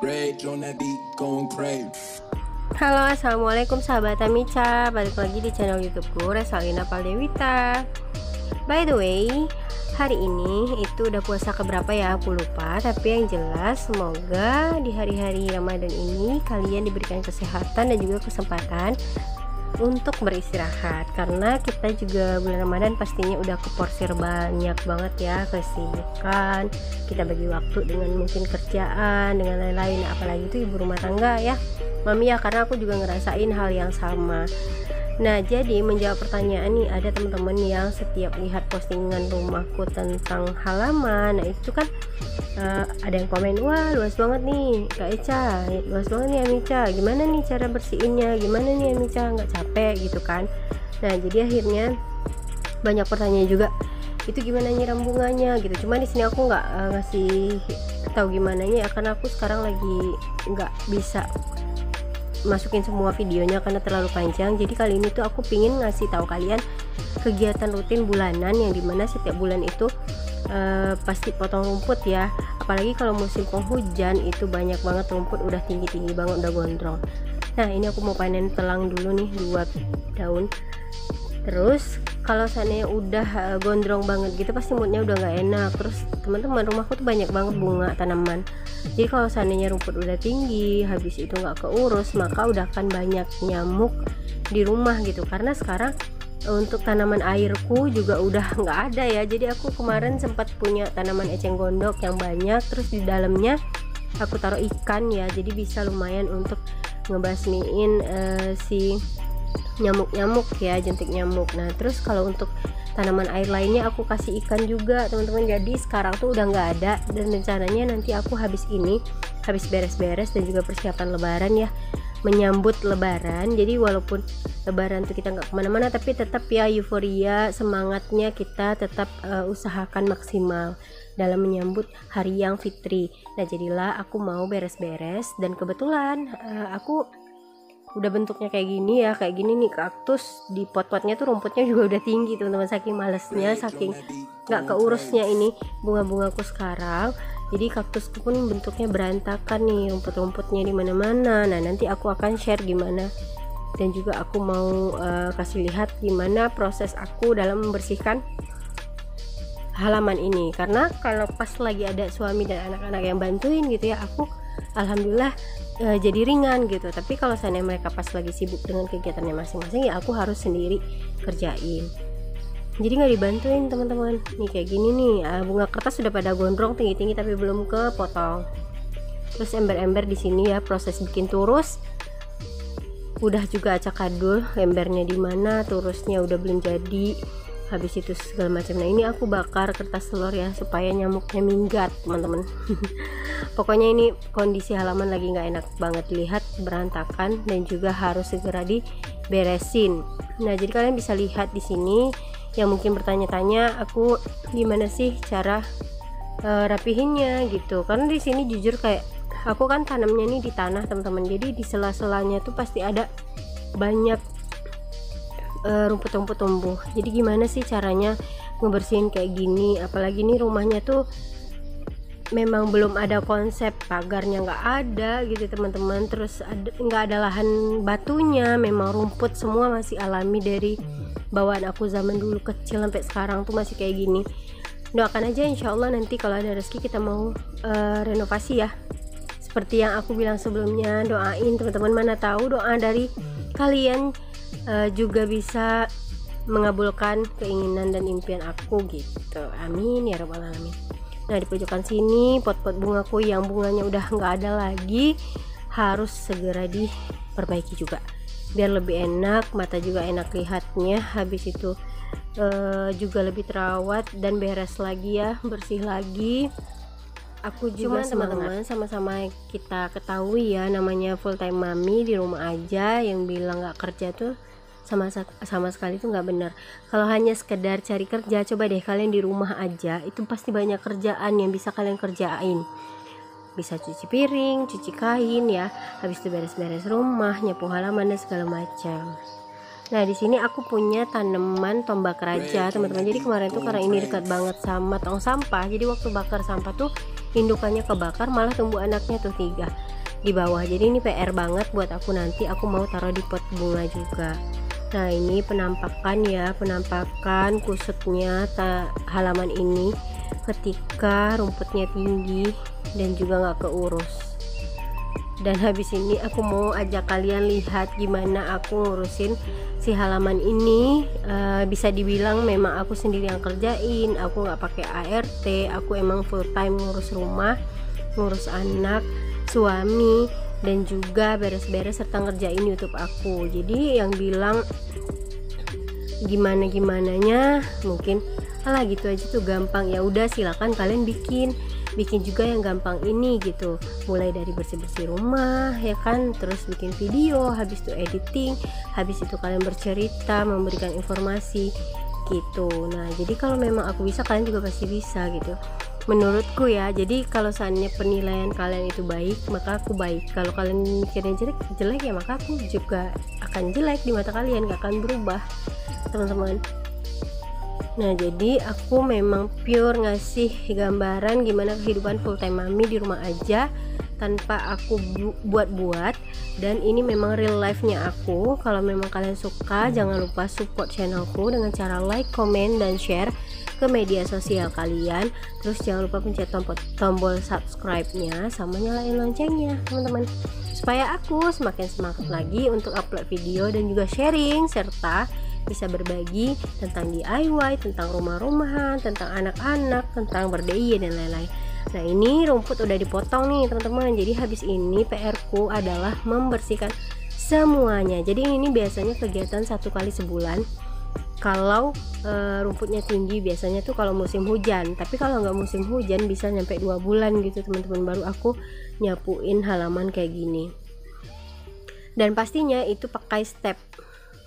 Rage on that beat, going crazy. Halo, assalamualaikum sahabat Amica, balik lagi di channel YouTubeku Resalina Paldewita. By the way, hari ini itu udah puasa keberapa ya? Aku lupa. Tapi yang jelas semoga di hari-hari Ramadan ini kalian diberikan kesehatan dan juga kesempatan untuk beristirahat, karena kita juga bulan Ramadan pastinya udah keporsir banyak banget ya kesibukan. Kita bagi waktu dengan mungkin kerjaan, dengan lain-lain, apalagi itu ibu rumah tangga ya mami ya, karena aku juga ngerasain hal yang sama. Nah, jadi menjawab pertanyaan nih, ada teman-teman yang setiap lihat postingan rumahku tentang halaman, nah itu kan ada yang komen, wah luas banget nih Kak Eca, luas banget nih Amica, gimana nih cara bersihinnya, gimana nih Amica, nggak capek gitu kan. Nah, jadi akhirnya banyak pertanyaan juga, itu gimana nyiram bunganya gitu. Cuma di sini aku nggak ngasih tahu gimana ya, karena aku sekarang lagi nggak bisa masukin semua videonya karena terlalu panjang. Jadi kali ini tuh aku pingin ngasih tahu kalian kegiatan rutin bulanan, yang dimana setiap bulan itu pasti potong rumput ya, apalagi kalau musim penghujan itu banyak banget rumput, udah tinggi-tinggi banget, udah gondrong. Nah, ini aku mau panen telang dulu nih 2 daun. Terus kalau seandainya udah gondrong banget gitu pasti moodnya udah nggak enak. Terus teman-teman, rumahku tuh banyak banget bunga tanaman, jadi kalau seandainya rumput udah tinggi, habis itu nggak keurus, maka udah akan banyak nyamuk di rumah gitu. Karena sekarang untuk tanaman airku juga udah nggak ada ya. Jadi aku kemarin sempat punya tanaman eceng gondok yang banyak, terus di dalamnya aku taruh ikan ya, jadi bisa lumayan untuk ngebasmiin si nyamuk-nyamuk ya, jentik nyamuk. Nah, terus kalau untuk tanaman air lainnya aku kasih ikan juga teman-teman. Jadi sekarang tuh udah nggak ada, dan rencananya nanti aku habis beres-beres dan juga persiapan lebaran ya, menyambut lebaran. Jadi walaupun lebaran tuh kita nggak kemana-mana, tapi tetap ya euforia, semangatnya kita tetap usahakan maksimal dalam menyambut hari yang fitri. Nah, jadilah aku mau beres-beres, dan kebetulan aku udah bentuknya kayak gini ya, kayak gini nih kaktus. Di pot-potnya tuh rumputnya juga udah tinggi teman-teman, saking malesnya, saking nggak keurusnya ini bunga-bungaku sekarang. Jadi kaktusku pun bentuknya berantakan nih, rumput-rumputnya di mana-mana. Nah, nanti aku akan share gimana, dan juga aku mau kasih lihat gimana proses aku dalam membersihkan halaman ini. Karena kalau pas lagi ada suami dan anak-anak yang bantuin gitu ya, aku alhamdulillah jadi ringan gitu. Tapi kalau seandainya mereka pas lagi sibuk dengan kegiatannya masing-masing, ya aku harus sendiri kerjain, jadi nggak dibantuin teman-teman. Nih kayak gini nih, bunga kertas sudah pada gondrong tinggi-tinggi tapi belum kepotong. Terus ember-ember di sini ya, proses bikin turus udah juga acak adul, embernya di mana, turusnya udah belum jadi, habis itu segala macam. Nah, ini aku bakar kertas telur ya supaya nyamuknya minggat teman-teman. Pokoknya ini kondisi halaman lagi nggak enak banget dilihat, berantakan, dan juga harus segera diberesin. Nah, jadi kalian bisa lihat di sini yang mungkin bertanya-tanya aku gimana sih cara rapihinnya gitu. Karena di sini jujur kayak aku kan tanamnya nih di tanah teman-teman, jadi di sela-selanya tuh pasti ada banyak rumput-rumput tumbuh. Jadi gimana sih caranya ngebersihin kayak gini, apalagi nih rumahnya tuh memang belum ada konsep, pagarnya nggak ada gitu teman-teman. Terus nggak ada lahan batunya, memang rumput semua masih alami dari bawaan aku zaman dulu kecil sampai sekarang tuh masih kayak gini. Doakan aja, insya Allah nanti kalau ada rezeki kita mau renovasi ya, seperti yang aku bilang sebelumnya. Doain teman-teman, mana tahu doa dari kalian juga bisa mengabulkan keinginan dan impian aku gitu. Amin ya rabbal alamin. Nah, di pojokan sini pot-pot bungaku yang bunganya udah nggak ada lagi harus segera diperbaiki juga biar lebih enak, mata juga enak lihatnya. Habis itu juga lebih terawat dan beres lagi ya, bersih lagi. Aku juga teman-teman sama-sama kita ketahui ya, namanya full time mami di rumah aja, yang bilang nggak kerja tuh sama sekali tuh nggak benar. Kalau hanya sekedar cari kerja, coba deh kalian di rumah aja, itu pasti banyak kerjaan yang bisa kalian kerjain. Bisa cuci piring, cuci kain ya, habis itu beres-beres rumah, nyapu halaman dan segala macam. Nah, di sini aku punya tanaman tombak raja teman-teman. Jadi kemarin tuh karena ini dekat banget sama tong sampah, jadi waktu bakar sampah tuh indukannya kebakar, malah tumbuh anaknya tuh 3 di bawah. Jadi ini PR banget buat aku, nanti aku mau taruh di pot bunga juga. Nah ini penampakan ya, penampakan kusutnya halaman ini ketika rumputnya tinggi dan juga nggak keurus. Dan habis ini aku mau ajak kalian lihat gimana aku ngurusin si halaman ini. Bisa dibilang memang aku sendiri yang kerjain, aku nggak pakai ART, aku emang full time ngurus rumah, ngurus anak, suami, dan juga beres-beres serta ngerjain YouTube aku. Jadi yang bilang gimana-gimananya mungkin alah gitu aja tuh gampang, ya udah silakan kalian bikin juga yang gampang ini gitu, mulai dari bersih-bersih rumah ya kan, terus bikin video, habis itu editing, habis itu kalian bercerita, memberikan informasi gitu. Nah jadi kalau memang aku bisa, kalian juga pasti bisa gitu menurutku ya. Jadi kalau seandainya penilaian kalian itu baik, maka aku baik. Kalau kalian mikirnya jelek ya maka aku juga akan jelek di mata kalian, gak akan berubah teman-teman. Nah jadi aku memang pure ngasih gambaran gimana kehidupan full time mami di rumah aja tanpa aku buat-buat, dan ini memang real life nya aku. Kalau memang kalian suka, jangan lupa support channelku dengan cara like, comment, dan share ke media sosial kalian. Terus jangan lupa pencet tombol subscribe-nya sama nyalain loncengnya teman-teman, supaya aku semakin semangat lagi untuk upload video dan juga sharing serta bisa berbagi tentang DIY, tentang rumah-rumahan, tentang anak-anak, tentang berdaya dan lain-lain. Nah ini rumput udah dipotong nih teman-teman. Jadi habis ini PR ku adalah membersihkan semuanya. Jadi ini biasanya kegiatan 1 kali sebulan kalau rumputnya tinggi, biasanya tuh kalau musim hujan. Tapi kalau nggak musim hujan bisa nyampe 2 bulan gitu teman-teman, baru aku nyapuin halaman kayak gini. Dan pastinya itu pakai step,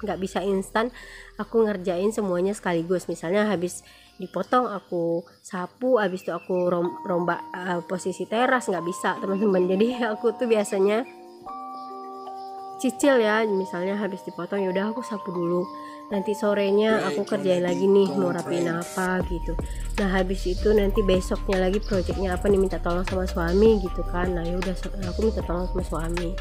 nggak bisa instan aku ngerjain semuanya sekaligus. Misalnya habis dipotong aku sapu, habis itu aku rombak posisi teras, nggak bisa teman-teman. Jadi aku tuh biasanya cicil ya, misalnya habis dipotong yaudah aku sapu dulu, nanti sorenya aku kerjain lagi nih mau rapiin apa gitu. Nah habis itu nanti besoknya lagi projectnya apa nih, minta tolong sama suami gitu kan. Nah yaudah aku minta tolong sama suami.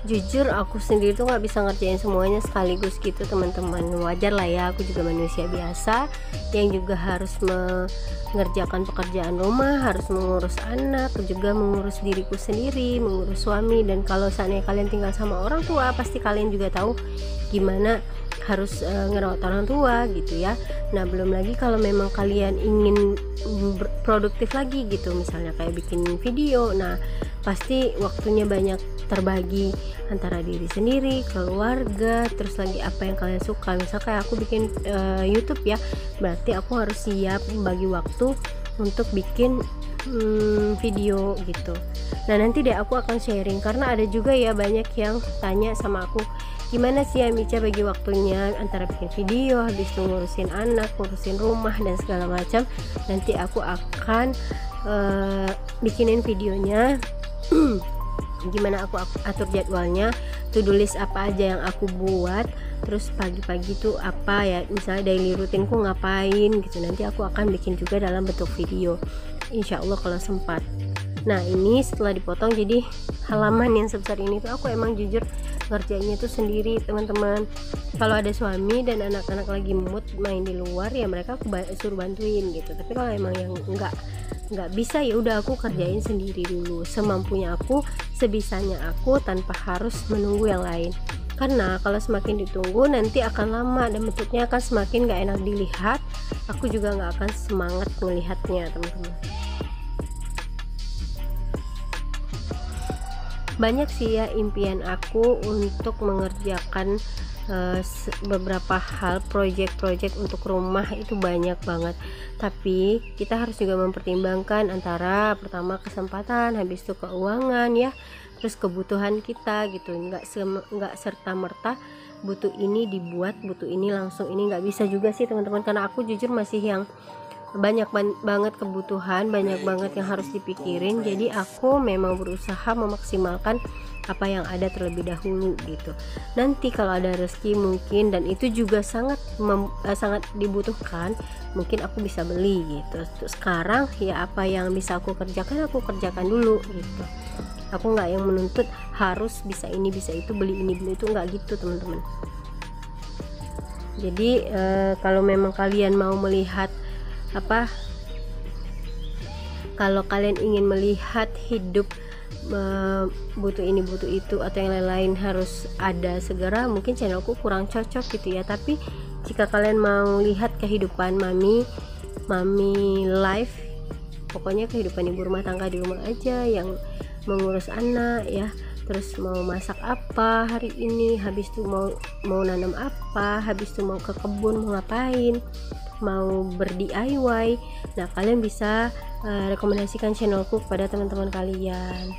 Jujur aku sendiri tuh nggak bisa ngerjain semuanya sekaligus gitu teman-teman. Wajar lah ya, aku juga manusia biasa yang juga harus mengerjakan pekerjaan rumah, harus mengurus anak, juga mengurus diriku sendiri, mengurus suami. Dan kalau seandainya kalian tinggal sama orang tua, pasti kalian juga tahu gimana harus ngerawat orang tua gitu ya. Nah belum lagi kalau memang kalian ingin produktif lagi gitu, misalnya kayak bikin video, nah pasti waktunya banyak terbagi antara diri sendiri, keluarga, terus lagi apa yang kalian suka. Misal kayak aku bikin YouTube ya, berarti aku harus siap membagi waktu untuk bikin video gitu. Nah nanti deh aku akan sharing, karena ada juga ya banyak yang tanya sama aku, gimana sih Amica bagi waktunya antara bikin video, habis itu ngurusin anak, ngurusin rumah dan segala macam. Nanti aku akan bikinin videonya gimana aku atur jadwalnya, to-do list apa aja yang aku buat, terus pagi-pagi tuh apa ya, misalnya daily rutinku ngapain gitu. Nanti aku akan bikin juga dalam bentuk video, insya Allah kalau sempat. Nah ini setelah dipotong, jadi halaman yang sebesar ini tuh aku emang jujur ngerjainnya tuh sendiri teman-teman. Kalau ada suami dan anak-anak lagi mood main di luar ya mereka aku suruh bantuin gitu. Tapi kalau emang yang nggak bisa ya udah aku kerjain sendiri dulu, semampunya aku, sebisanya aku, tanpa harus menunggu yang lain. Karena kalau semakin ditunggu nanti akan lama dan bentuknya akan semakin gak enak dilihat. Aku juga gak akan semangat melihatnya teman-teman. Banyak sih ya impian aku untuk mengerjakan beberapa hal, project-project untuk rumah itu banyak banget. Tapi kita harus juga mempertimbangkan antara pertama kesempatan, habis itu keuangan ya, terus kebutuhan kita gitu. Nggak serta merta butuh ini dibuat, butuh ini langsung ini, nggak bisa juga sih teman-teman. Karena aku jujur masih yang banyak banget kebutuhan, banyak banget yang harus dipikirin. Jadi aku memang berusaha memaksimalkan apa yang ada terlebih dahulu gitu. Nanti kalau ada rezeki mungkin, dan itu juga sangat dibutuhkan, mungkin aku bisa beli gitu. Terus sekarang ya apa yang bisa aku kerjakan dulu gitu. Aku nggak yang menuntut harus bisa ini bisa itu, beli ini beli itu, nggak gitu teman-teman. Jadi kalau memang kalian mau melihat kalau kalian ingin melihat hidup butuh ini butuh itu atau yang lain-lain harus ada segera, mungkin channelku kurang cocok gitu ya. Tapi jika kalian mau lihat kehidupan mami life, pokoknya kehidupan ibu rumah tangga di rumah aja, yang mengurus anak ya, terus mau masak apa hari ini, habis itu mau nanam apa, habis itu mau ke kebun mau ngapain, mau ber-DIY. Nah, kalian bisa rekomendasikan channelku kepada teman-teman kalian.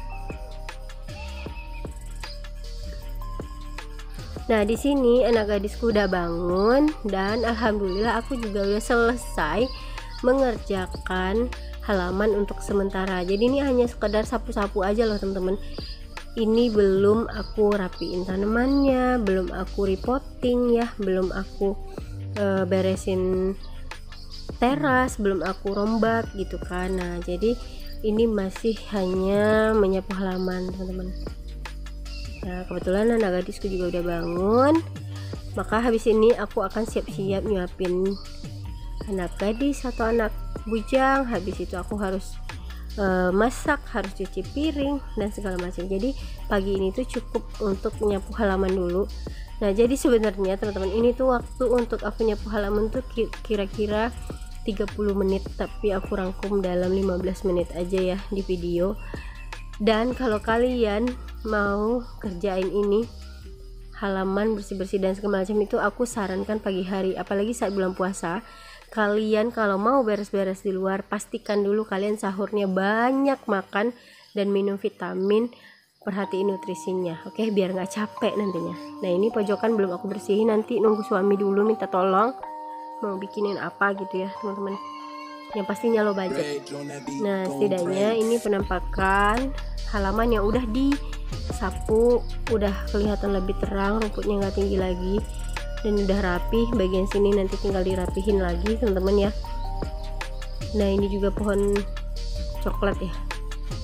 Nah, di sini anak gadisku udah bangun dan alhamdulillah aku juga udah selesai mengerjakan halaman untuk sementara. Jadi ini hanya sekedar sapu-sapu aja loh teman-teman. Ini belum aku rapiin tanamannya, belum aku repotting ya, belum aku beresin teras, belum aku rombak gitu kan. Nah, jadi ini masih hanya menyapu halaman teman-teman. Nah, kebetulan anak gadisku juga udah bangun, maka habis ini aku akan siap-siap nyuapin anak gadis atau anak bujang. Habis itu aku harus masak, harus cuci piring dan segala macam. Jadi pagi ini tuh cukup untuk nyapu halaman dulu. Nah, jadi sebenarnya teman-teman, ini tuh waktu untuk aku nyapu halaman tuh kira-kira 30 menit, tapi aku rangkum dalam 15 menit aja ya di video. Dan kalau kalian mau kerjain ini halaman bersih-bersih dan segala macam itu, aku sarankan pagi hari, apalagi saat bulan puasa. Kalian kalau mau beres-beres di luar, pastikan dulu kalian sahurnya banyak makan dan minum vitamin, perhatiin nutrisinya, oke, biar nggak capek nantinya. Nah, ini pojokan belum aku bersihin, nanti nunggu suami dulu minta tolong mau bikinin apa gitu ya teman-teman, yang pastinya lo budget. Nah, setidaknya ini penampakan halaman yang udah disapu, udah kelihatan lebih terang, rumputnya nggak tinggi lagi dan udah rapi. Bagian sini nanti tinggal dirapihin lagi teman-teman ya. Nah, ini juga pohon coklat ya,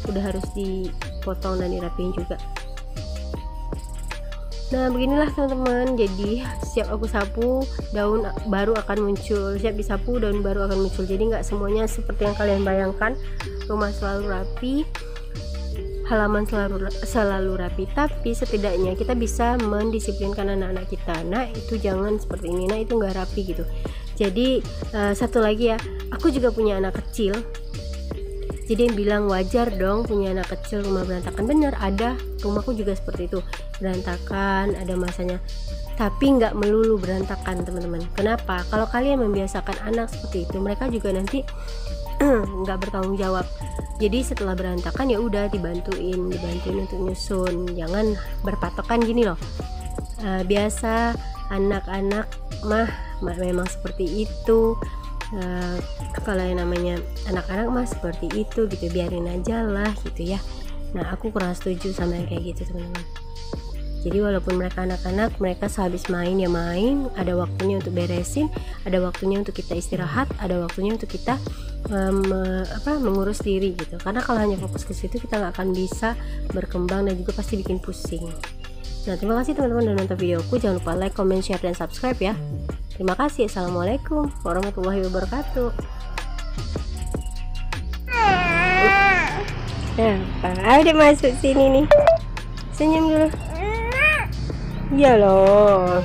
udah harus dipotong dan dirapihin juga. Nah, beginilah teman-teman, jadi siap aku sapu, daun baru akan muncul, siap disapu, daun baru akan muncul. Jadi nggak semuanya seperti yang kalian bayangkan rumah selalu rapi, halaman selalu rapi, tapi setidaknya kita bisa mendisiplinkan anak-anak kita. Nah, itu jangan seperti ini, nah itu nggak rapi gitu. Jadi satu lagi ya, aku juga punya anak kecil. Jadi yang bilang wajar dong punya anak kecil rumah berantakan, bener, ada, rumahku juga seperti itu, berantakan, ada masanya. Tapi nggak melulu berantakan teman-teman. Kenapa? Kalau kalian membiasakan anak seperti itu, mereka juga nanti nggak bertanggung jawab. Jadi setelah berantakan ya udah dibantuin untuk nyusun. Jangan berpatokan gini loh. Biasa anak-anak mah memang seperti itu. Kalau yang namanya anak-anak mah seperti itu gitu, biarin aja lah gitu ya. Nah, aku kurang setuju sama yang kayak gitu teman-teman. Jadi walaupun mereka anak-anak, mereka sehabis main ya main, ada waktunya untuk beresin, ada waktunya untuk kita istirahat, ada waktunya untuk kita mengurus diri gitu. Karena kalau hanya fokus ke situ, kita nggak akan bisa berkembang dan juga pasti bikin pusing. Nah, terima kasih teman-teman udah nonton videoku. Jangan lupa like, comment, share, dan subscribe ya. Terima kasih. Assalamualaikum warahmatullahi wabarakatuh. Apa? Udah masuk sini nih. Senyum dulu. Iya loh.